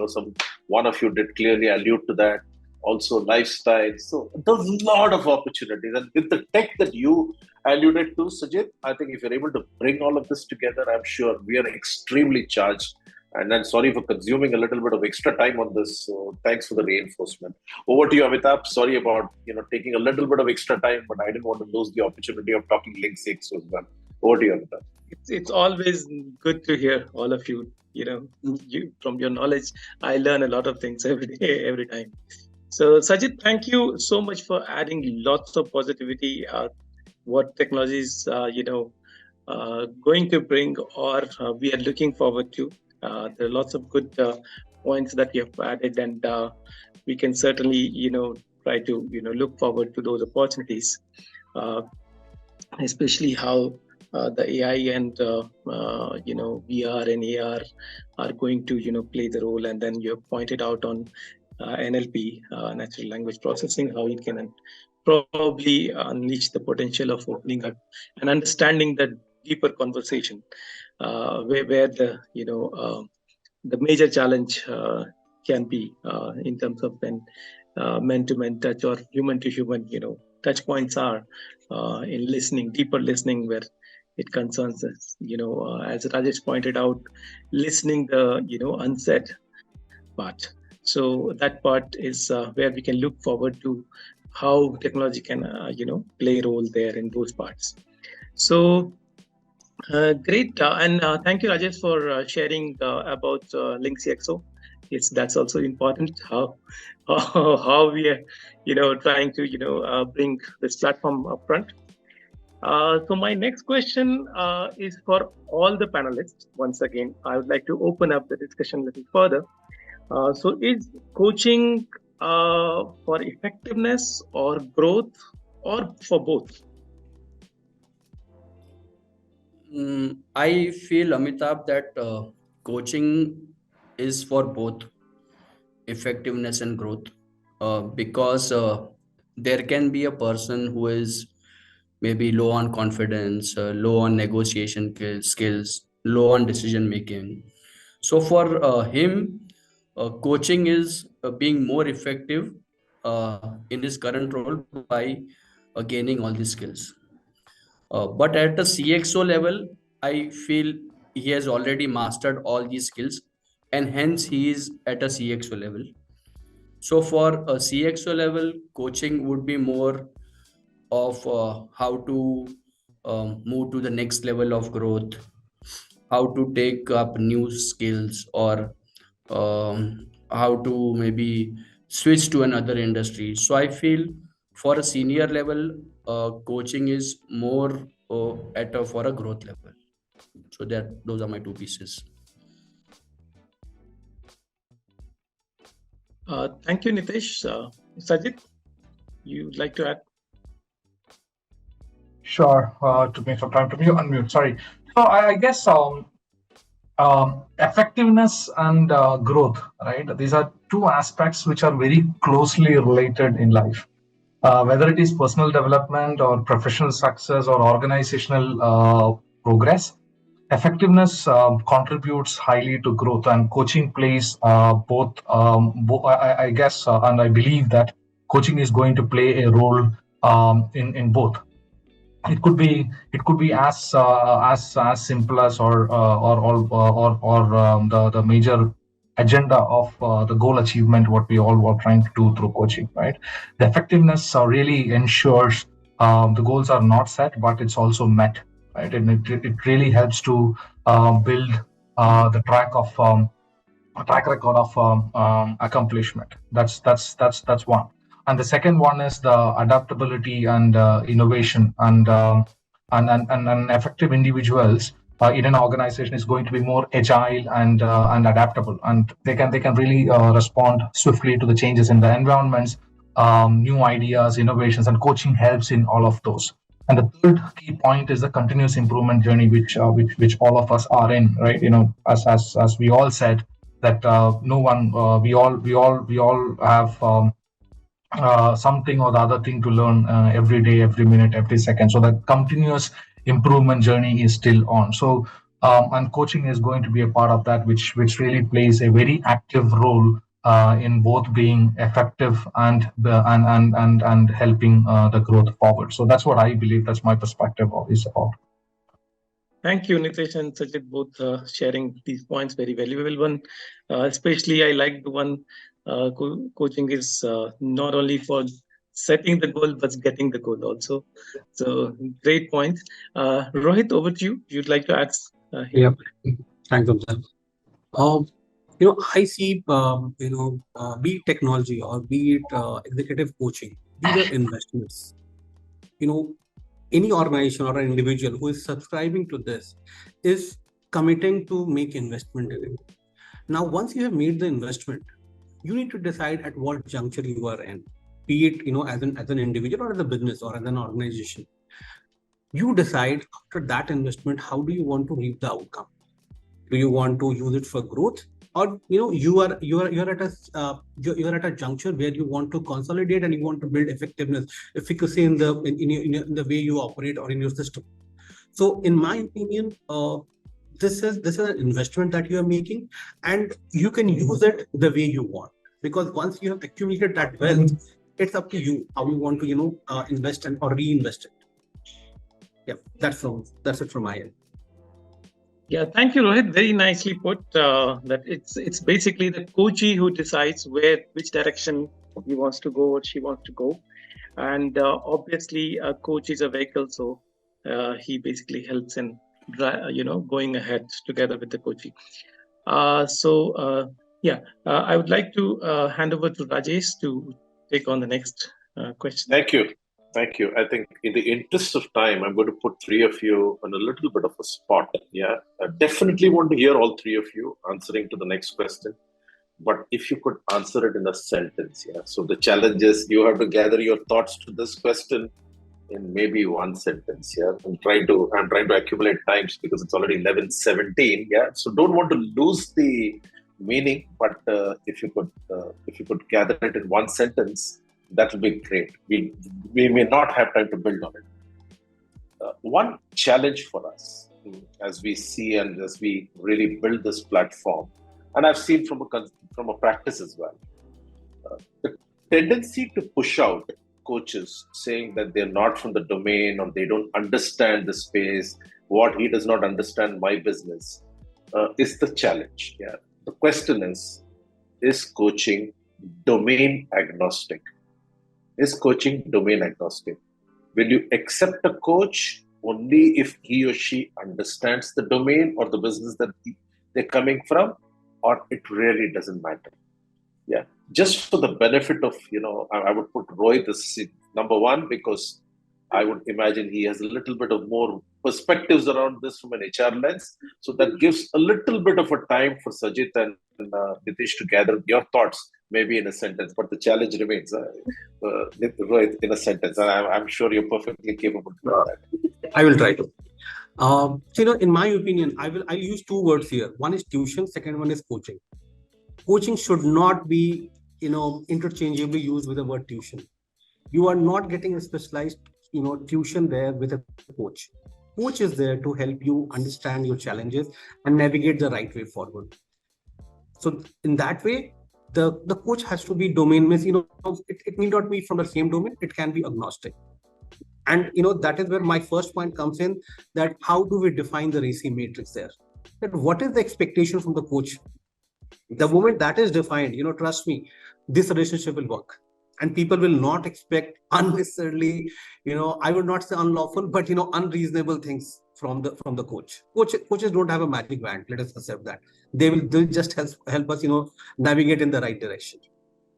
S2: One of you did clearly allude to that. also lifestyle. So there's a lot of opportunities. And with the tech that you alluded to, Sajid, I think if you're able to bring all of this together, I'm sure we are extremely charged. And I'm sorry for consuming a little bit of extra time on this. So thanks for the reinforcement. Over to you, Amitabh. Sorry about taking a little bit of extra time, but I didn't want to lose the opportunity of talking LinkCxO as well. Over to you, Amitabh.
S6: It's always good to hear all of you. From your knowledge, I learn a lot of things every day, every time. So, Sajid, thank you so much for adding lots of positivity. What technologies, going to bring, or we are looking forward to. There are lots of good points that you have added, and we can certainly, try to, look forward to those opportunities, especially how the AI and VR and AR are going to play the role. And then you have pointed out on NLP, natural language processing, how it can probably unleash the potential of opening up and understanding that deeper conversation, where the major challenge can be in terms of when man-to-man touch or human-to-human, touch points are in listening, deeper listening, where it concerns us. As Rajesh pointed out, listening the unsaid part. So that part is where we can look forward to how technology can play a role there in those parts. So great, and thank you, Rajesh, for sharing about LinkCxO. Yes, that's also important. How we are trying to bring this platform up front. So my next question is for all the panelists. Once again, I would like to open up the discussion a little further. So is coaching for effectiveness or growth, or for both?
S5: I feel, Amitabh, that coaching is for both effectiveness and growth, because there can be a person who is maybe low on confidence, low on negotiation skills, low on decision making. So for him, coaching is being more effective in his current role by gaining all these skills. But at the CxO level, I feel he has already mastered all these skills, and hence he is at a CxO level. So for a CxO level, coaching would be more of how to move to the next level of growth, how to take up new skills, or how to maybe switch to another industry. So I feel for a senior level, coaching is more for a growth level. So that those are my two pieces.
S6: Thank you, Nitesh. Sajid, you'd like to add?
S3: Sure. To make some time to unmute. Sorry. So I guess effectiveness and growth, right? These are two aspects which are very closely related in life. Whether it is personal development or professional success or organizational progress, effectiveness contributes highly to growth, and coaching plays both. I guess, and I believe that coaching is going to play a role in both. It could be as simple as or the major agenda of the goal achievement, what we all were trying to do through coaching, right? The effectiveness really ensures the goals are not set, but it's also met, right? And it really helps to build the track record of accomplishment. That's one. And the second one is the adaptability and innovation, and effective individuals in an organization is going to be more agile and adaptable, and they can really respond swiftly to the changes in the environments, new ideas, innovations, and coaching helps in all of those. And the third key point is the continuous improvement journey, which all of us are in, right? As we all said, that no one, we all have something or the other thing to learn every day, every minute, every second. So that continuous improvement journey is still on. So and coaching is going to be a part of that, which really plays a very active role in both being effective and helping the growth forward. So that's what I believe. That's my perspective is about.
S6: Thank you, Nitesh and Sajid, both sharing these points. Very valuable one. Especially, I like the one coaching is not only for setting the goal, but getting the goal also. So, great point. Rohit, over to you. You'd like to add here?
S4: Yeah, thanks, Amjad. I see, be it technology or be it executive coaching, these are investments. Any organization or an individual who is subscribing to this is committing to make investment in it. Now, once you have made the investment, you need to decide at what juncture you are in, be it as an individual or as a business or as an organization. You decide after that investment, how do you want to reap the outcome? Do you want to use it for growth, or you are at a juncture where you want to consolidate and you want to build efficacy in the way you operate or in your system? So, in my opinion, this is an investment that you are making, and you can use it the way you want, because once you have accumulated that wealth, it's up to you how you want to invest or reinvest it. Yeah, that's it from my end.
S6: Yeah, thank you, Rohit. Very nicely put. That it's basically the coachee who decides which direction he wants to go or she wants to go, and obviously a coach is a vehicle, so he basically helps in going ahead together with the coachee. I would like to hand over to Rajesh to take on the next question.
S2: Thank you. I think in the interest of time, I'm going to put three of you on a little bit of a spot. Yeah, I definitely want to hear all three of you answering to the next question. But if you could answer it in a sentence, yeah. So the challenge is you have to gather your thoughts to this question in maybe one sentence. Yeah, I'm trying to accumulate times because it's already 11:17. Yeah, so don't want to lose the meaning. But if you could gather it in one sentence, that will be great. We may not have time to build on it. One challenge for us as we see and as we really build this platform, and I've seen from a practice as well, the tendency to push out coaches saying that they're not from the domain or they don't understand the space, what he does not understand my business, is the challenge. Yeah. The question is coaching domain agnostic? Is coaching domain agnostic? Will you accept a coach only if he or she understands the domain or the business that they're coming from, or it really doesn't matter? Yeah, just for the benefit of, I would put Rohit as number one, because I would imagine he has a little bit of more perspectives around this from an HR lens. So that gives a little bit of a time for Sajid and Nitish to gather your thoughts, maybe in a sentence. But the challenge remains, Rohit, in a sentence. And I'm sure you're perfectly capable of that.
S4: I will try to. In my opinion, I'll use two words here. One is tuition. Second one is coaching. Coaching should not be, interchangeably used with the word tuition. You are not getting a specialized, tuition there with a coach. Coach is there to help you understand your challenges and navigate the right way forward. So in that way, the coach has to be domain. It need not be from the same domain. It can be agnostic. And that is where my first point comes in, that how do we define the RACI matrix there? That what is the expectation from the coach? The moment that is defined, trust me, this relationship will work. And people will not expect unnecessarily, I would not say unlawful, but unreasonable things from the coach. Coaches don't have a magic wand. Let us accept that. They'll just help us, navigate in the right direction.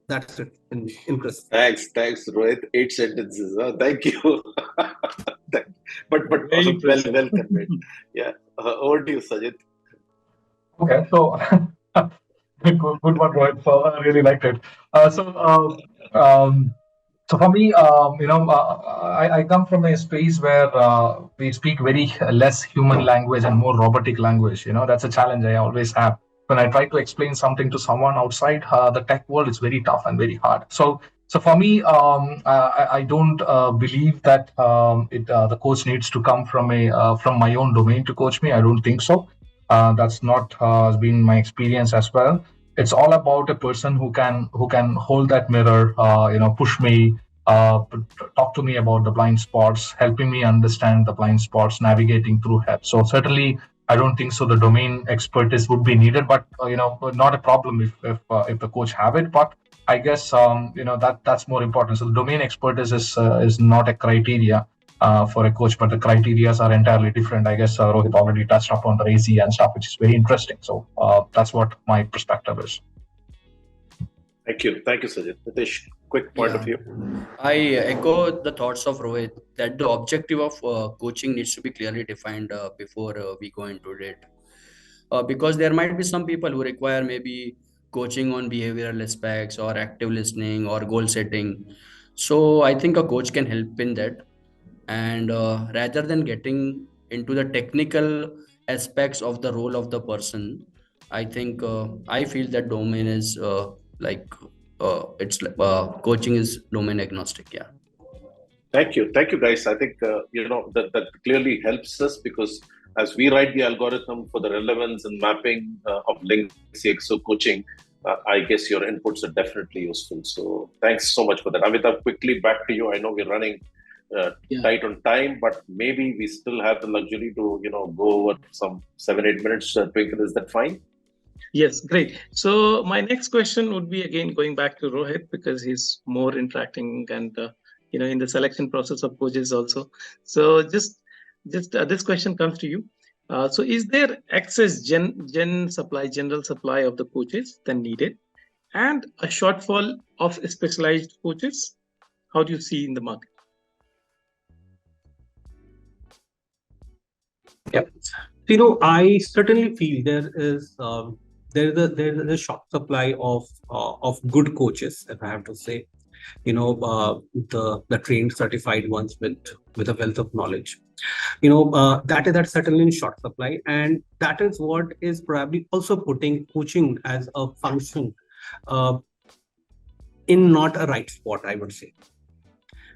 S4: That's it in Chris.
S2: Thanks, Rohit. 8 sentences. Thank you. but well conveyed. Yeah. Over to you, Sajid.
S3: Okay, so good one, Rohit. So I really liked it. So for me, I come from a space where we speak very less human language and more robotic language. That's a challenge I always have. When I try to explain something to someone outside the tech world, it's very tough and very hard. So for me, I don't believe that the coach needs to come from my own domain to coach me. I don't think so. That's not been my experience as well. it's all about a person who can hold that mirror, push me, talk to me about the blind spots, helping me understand the blind spots, navigating through help. So certainly, I don't think so. The domain expertise would be needed, but not a problem if the coach have it. But I guess that's more important. So the domain expertise is not a criteria for a coach, but the criterias are entirely different. I guess Rohit already touched upon the RACI and stuff, which is very interesting. So that's what my perspective is.
S2: Thank you, Sajid. Nitish, quick point of view.
S5: I echo the thoughts of Rohit that the objective of coaching needs to be clearly defined before we go into it. Because there might be some people who require maybe coaching on behavioral aspects or active listening or goal setting. So I think a coach can help in that. And rather than getting into the technical aspects of the role of the person, I think I feel that domain is coaching is domain agnostic. Yeah.
S2: Thank you, guys. I think that clearly helps us, because as we write the algorithm for the relevance and mapping of LinkCxO coaching, I guess your inputs are definitely useful. So thanks so much for that. Amitabh, quickly back to you. I know we're running tight on time, but maybe we still have the luxury to go over some 7-8 minutes. Twinkle, is that fine?
S6: Yes, great. So my next question would be again going back to Rohit, because he's more interacting and in the selection process of coaches also. So just this question comes to you. So is there excess general supply of the coaches than needed, and a shortfall of specialized coaches? How do you see in the market?
S4: Yeah, I certainly feel there is a short supply of good coaches, if I have to say. The trained, certified ones with a wealth of knowledge. That's certainly in short supply, and that is what is probably also putting coaching as a function in not a right spot, I would say.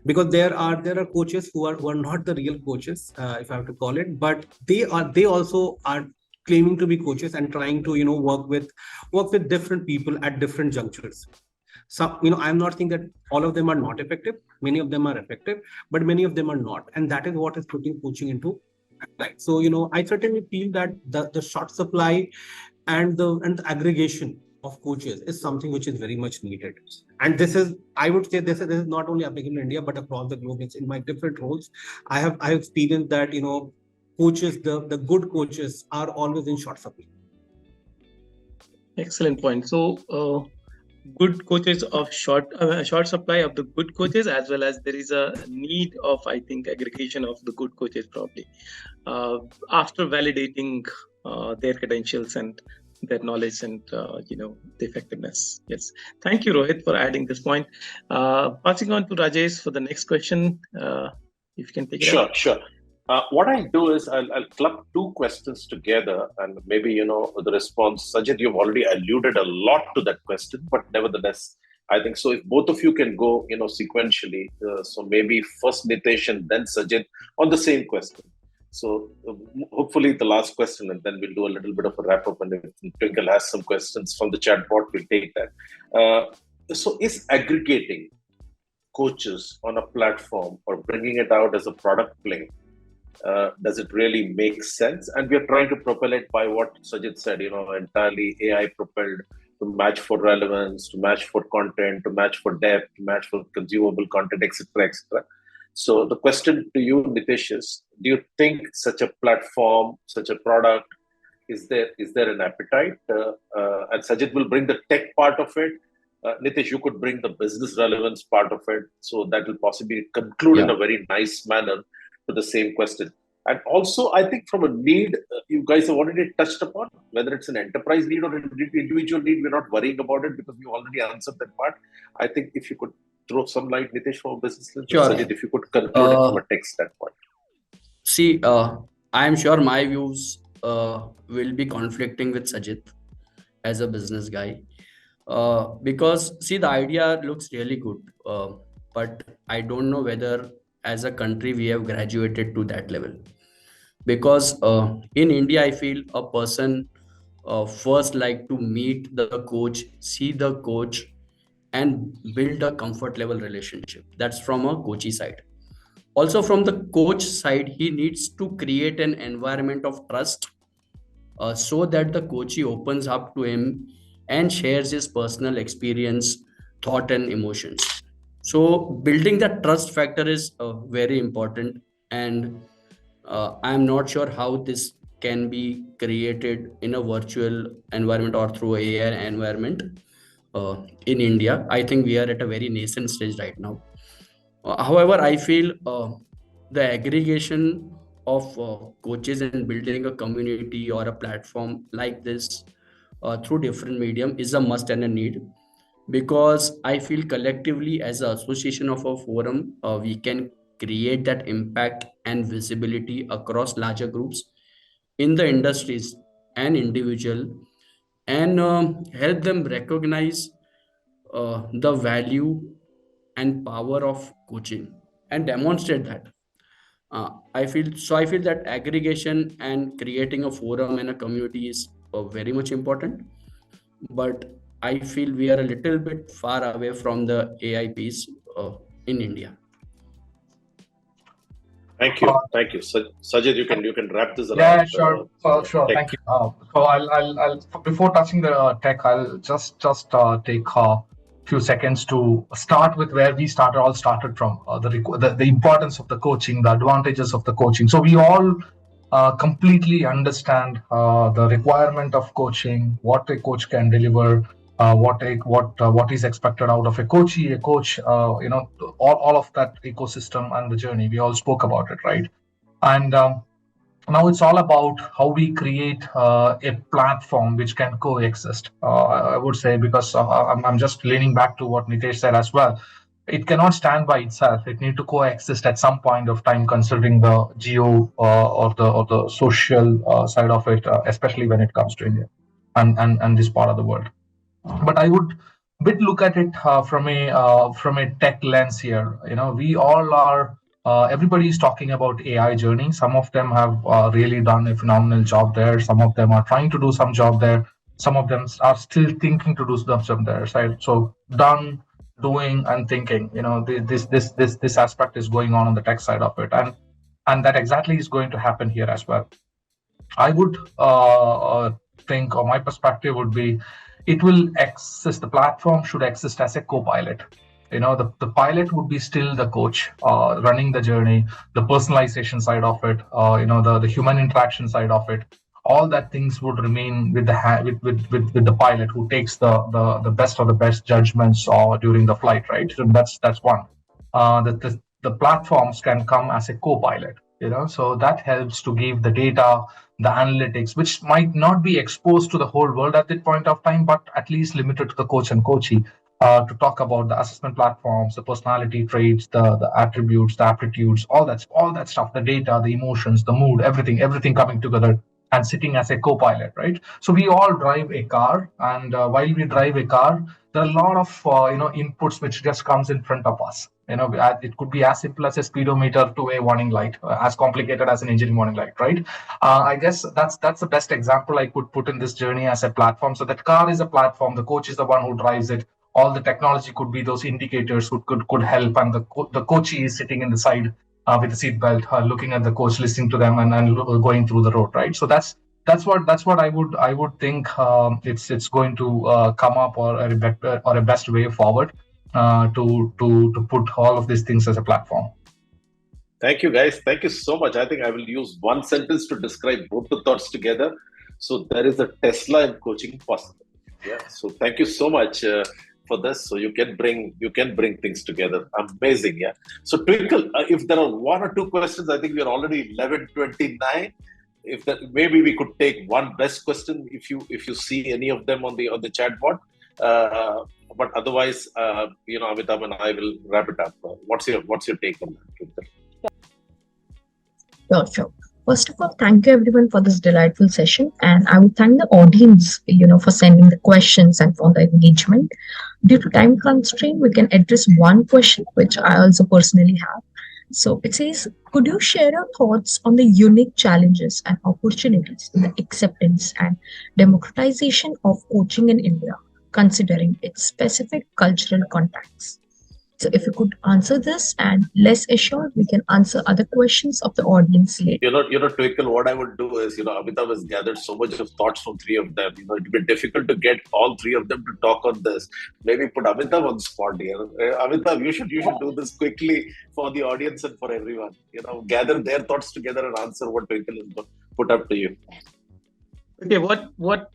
S4: Because there are coaches who are not the real coaches, if I have to call it, but they also are claiming to be coaches and trying to work with different people at different junctures. So I'm not saying that all of them are not effective. Many of them are effective, but many of them are not, and that is what is putting coaching into right. So I certainly feel that the short supply and the aggregation of coaches is something which is very much needed. And this is, I would say, this is not only applicable in India, but across the globe. It's in my different roles. I have experienced that, coaches, the good coaches are always in short supply.
S6: Excellent point. So good coaches of short supply of the good coaches, as well as there is a need of, I think, aggregation of the good coaches probably after validating their credentials and their knowledge and the effectiveness. Yes, thank you, Rohit, for adding this point. Passing on to Rajesh for the next question, if you can take it up.
S2: Sure. What I'll do is I'll club two questions together, and maybe the response. Sajid, you've already alluded a lot to that question, but nevertheless, I think so. If both of you can go sequentially, so maybe first Nitesh and then Sajid on the same question. So hopefully the last question, and then we'll do a little bit of a wrap up. And if Twinkle has some questions from the chat bot, we'll take that. So is aggregating coaches on a platform or bringing it out as a product play, does it really make sense? And we are trying to propel it by what Sajid said, entirely AI propelled, to match for relevance, to match for content, to match for depth, to match for consumable content, etc., etc. So the question to you, Nitish, is: do you think such a platform, such a product, is there an appetite? And Sajid will bring the tech part of it. Nitish, you could bring the business relevance part of it. So that will possibly conclude in a very nice manner to the same question. And also, I think from a need, you guys have already touched upon, whether it's an enterprise need or an individual need, we're not worrying about it because we already answered that part. I think if you could throw some light, Nitish, from a business lens,
S5: Sure.
S2: Sajid, if you could conclude it from a tech standpoint.
S5: See, I am sure my views will be conflicting with Sajid as a business guy. Because see, the idea looks really good, but I don't know whether as a country we have graduated to that level. Because in India, I feel a person first like to meet the coach, see the coach, and build a comfort level relationship. That's from a coachee side. Also from the coach side, he needs to create an environment of trust, so that the coachee opens up to him and shares his personal experience, thought, and emotions. So building that trust factor is very important, and I'm not sure how this can be created in a virtual environment or through AI environment in India. I think we are at a very nascent stage right now. However, I feel the aggregation of coaches and building a community or a platform like this through different medium is a must and a need, because I feel collectively as an association of a forum, we can create that impact and visibility across larger groups in the industries and individual, and help them recognize the value and power of coaching and demonstrate that. I feel that aggregation and creating a forum and a community is very much important, but I feel we are a little bit far away from the AI piece in India.
S2: Thank you. Thank you. Sajid, you can wrap this around.
S3: Yeah, sure. Sure. Thank you. So I'll before touching the tech, I'll just take a few seconds to start with where we all started from, the importance of the coaching, the advantages of the coaching. So we all completely understand the requirement of coaching, what a coach can deliver, what is expected out of a coach, all of that ecosystem and the journey. We all spoke about it, right? And now it's all about how we create a platform which can coexist. I would say, because I'm just leaning back to what Nitesh said as well. It cannot stand by itself. It needs to coexist at some point of time, considering the geo or the social side of it, especially when it comes to India and this part of the world. But I would bit look at it from a tech lens here. We all are. Everybody is talking about AI journey. Some of them have really done a phenomenal job there. Some of them are trying to do some job there. Some of them are still thinking to do some there. So done, doing, and thinking. This aspect is going on the tech side of it, and that exactly is going to happen here as well. I would think, or my perspective would be, it will exist. The platform should exist as a co-pilot. The pilot would be still the coach running the journey, the personalization side of it, the human interaction side of it. All that things would remain with the pilot, who takes the best of the best judgments during the flight, right? So that's one. The platforms can come as a co-pilot, so that helps to give the data, the analytics, which might not be exposed to the whole world at that point of time, but at least limited to the coach and coachee, to talk about the assessment platforms, the personality traits, the attributes, the aptitudes, all that stuff, the data, the emotions, the mood, everything coming together and sitting as a co-pilot, right? So we all drive a car, and while we drive a car, there are a lot of inputs which just comes in front of us. It could be as simple as a speedometer to a warning light, as complicated as an engine warning light, right? I guess that's the best example I could put in this journey as a platform. So that car is a platform, the coach is the one who drives it. All the technology could be those indicators who could help, and the coachee is sitting in the side with the seat belt, looking at the coach, listening to them, and going through the road, right? So that's what I would think it's going to come up, or a best way forward to put all of these things as a platform.
S2: Thank you, guys. Thank you so much. I think I will use one sentence to describe both the thoughts together. So there is a Tesla in coaching possible. Yeah. So thank you so much for this. So you can bring things together. Amazing. Yeah. So Twinkle, if there are one or two questions, I think we are already 11:29. If that, maybe we could take one best question if you see any of them on the chat board. But otherwise, Amitabh and I will wrap it up. What's your take on that, Twinkle?
S1: Sure. First of all, thank you everyone for this delightful session, and I would thank the audience, for sending the questions and for the engagement. Due to time constraint, we can address one question which I also personally have. So it says, could you share your thoughts on the unique challenges and opportunities in the acceptance and democratization of coaching in India, considering its specific cultural context? So if you could answer this, and less assured, we can answer other questions of the audience later.
S2: Twinkle, what I would do is, Amitabh has gathered so much of thoughts from three of them. It would be difficult to get all three of them to talk on this. Maybe put Amitabh on spot here. Amitabh, you should do this quickly for the audience and for everyone. Gather their thoughts together and answer what Twinkle has put up to you.
S6: Okay, what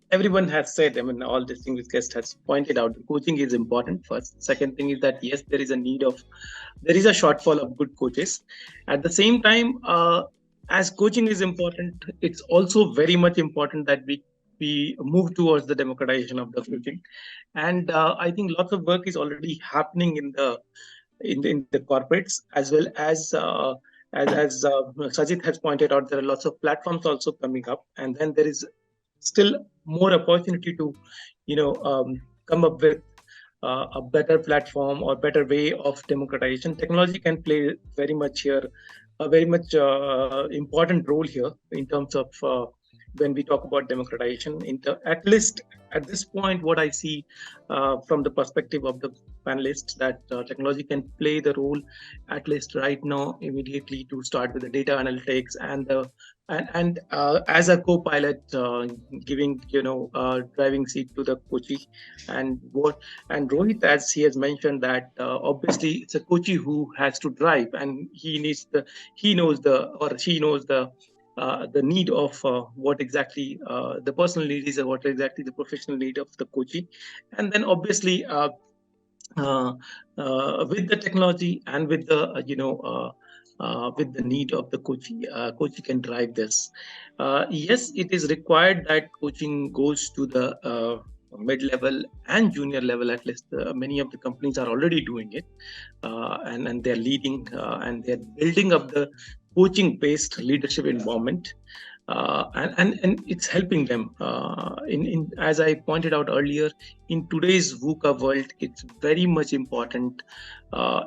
S6: everyone has said, I mean, all distinguished guests has pointed out, coaching is important first. Second thing is that, yes, there is a shortfall of good coaches. At the same time, as coaching is important, it's also very much important that we move towards the democratization of the coaching. And I think lots of work is already happening in the corporates, as well as Sajid has pointed out, there are lots of platforms also coming up, and then there is still more opportunity to, come up with a better platform or better way of democratization. Technology can play very much important role here in terms of when we talk about democratization. At least at this point, what I see from the perspective of the panelists, that technology can play the role, at least right now, immediately, to start with the data analytics and as a co-pilot, giving driving seat to the coachee. And Rohit, as he has mentioned, that obviously it's a coachee who has to drive, and he knows the need of what exactly the personal need is, or what exactly the professional need of the coachee. And then obviously with the technology and with the with the need of the coachee can drive this. Yes, it is required that coaching goes to the mid-level and junior level. At least many of the companies are already doing it, and they're leading and they're building up the coaching-based leadership environment. And it's helping them. In as I pointed out earlier, in today's VUCA world, it's very much important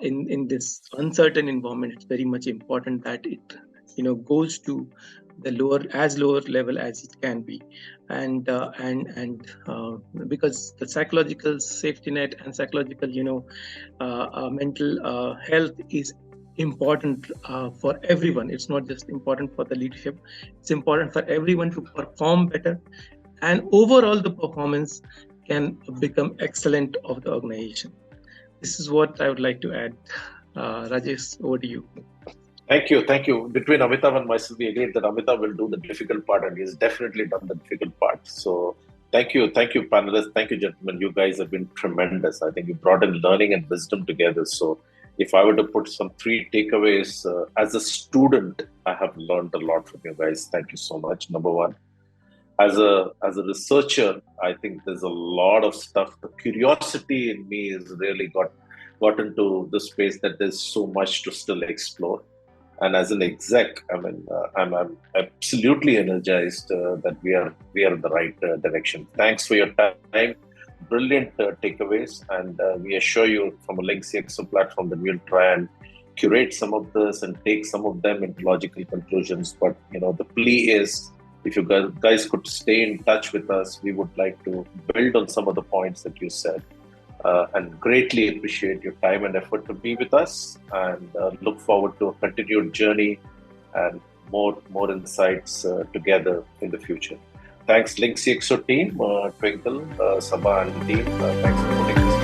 S6: in this uncertain environment. It's very much important that it goes to the lower level as it can be, and because the psychological safety net and psychological mental health is important for everyone. It's not just important for the leadership, it's important for everyone to perform better, and overall the performance can become excellent of the organization. This is what I would like to add. Rajesh, over to you.
S2: Thank you. Between Amitabh and myself, we agreed that Amitabh will do the difficult part, and he's definitely done the difficult part. So thank you panelists, thank you gentlemen. You guys have been tremendous. I think you brought in learning and wisdom together. So if I were to put some 3 takeaways, as a student, I have learned a lot from you guys. Thank you so much. Number 1, as a researcher, I think there's a lot of stuff. The curiosity in me has really got into the space that there's so much to still explore. And as an exec, I mean, I'm absolutely energized that we are in the right direction. Thanks for your time. Brilliant takeaways, and we assure you from a LinkCxO platform that we'll try and curate some of this and take some of them into logical conclusions. But the plea is, if you guys could stay in touch with us, we would like to build on some of the points that you said, and greatly appreciate your time and effort to be with us, and look forward to a continued journey and more insights together in the future. Thanks, LinkCxO team, Twinkle, Sabha, and the team. Thanks for putting this